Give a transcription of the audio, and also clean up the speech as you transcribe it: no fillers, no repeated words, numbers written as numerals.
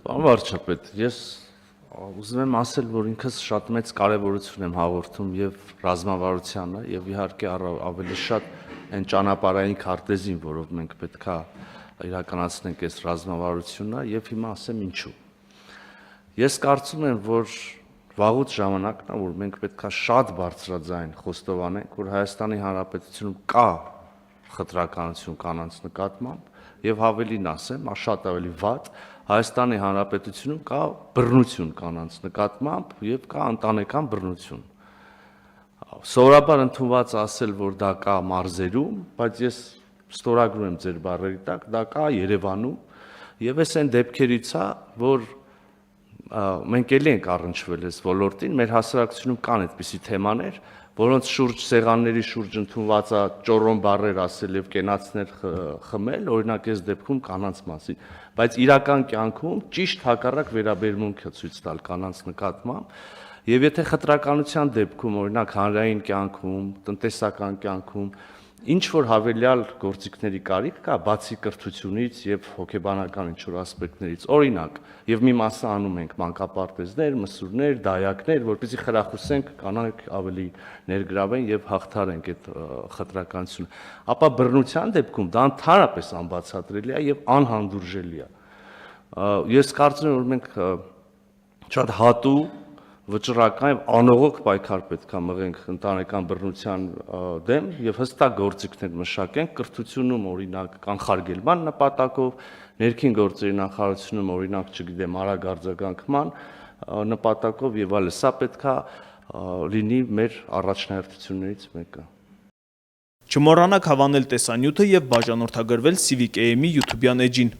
Պարոն վարչապետ, ես ուզում եմ ասել, որ ինքս շատ մեծ կարևորություն եմ հաղորդում եւ ռազմավարությանը եւ իհարկե ավելի շատ այն ճանապարհային քարտեզին, որով մենք պետքա իրականացնենք այս ռազմավարությունը եւ հիմա ասեմ ինչու։ Ես կարծում եմ, որ վաղուց ժամանակն է, որ մենք պետքա շատ բարձրաձայն խոստովանենք, որ Հայաստանի Հանրապետությունում կա խտրականություն կանանց նկատմամբ եւ ավելին ասեմ, շատ ավելի վատ Հայաստանի Հանրապետությունում կա բռնություն կանանց նկատմամբ եւ կա ընտանեկան բռնություն։ Սովորաբար ընդունված ասել, որ դա կա մարզերում, բայց ես ստորագրում եմ ձեր բառերի տակ, դա կա Երևանում եւ այս այն դեպքերից է, որ մենք էլի ենք առնչվել այս ոլորտին, մեր հասարակությունում կան այդպիսի թեմաներ, որոնց շուրջ սեղանների շուրջ ընդունված է ճոռոն բառեր ասել եւ կենացներ խմել, օրինակ այս դեպքում կանանց մասին, բայց իրական կյանքում ճիշտ հակառակ վերաբերմունք է ցույց տալ կանանց նկատմամբ, եւ եթե խտրականության դեպքում, օրինակ հանրային կյանքում, տնտեսական կյանքում ինչ որ հավելյալ գործիքների կարիք կա, բացի կրթությունից եւ հոգեբանական ինչ-որ ասպեկտներից, օրինակ, եւ մի մասը անում ենք մանկապարտեզներ, մսուրներ, դայակներ, որպեսզի խրախուսենք կանայք ավելի ներգրավեն եւ հաղթարենք այդ խտրականությունը, ապա բռնության դեպքում դա ընդհանրապես անբացատրելի է եւ անհանդուրժելի է։ Ես կարծում եմ, որ մենք շատ հատու վճռական եւ անողոք պայքար պետք է մղենք ընտանեկան բռնության դեմ եւ հստակ գործիքներ մշակենք կրթությունում օրինակ կանխարգելման նպատակով, ներքին գործերի նախարարությունում օրինակ, չգիտեմ, արագ արձագանքման նպատակով եւ այլն, սա պետք է լինի մեր առաջնահերթություններից մեկը։ Չմոռանաք հավանել տեսանյութը եւ բաժանորդագրվել Civic AM-ի YouTube-յան էջին։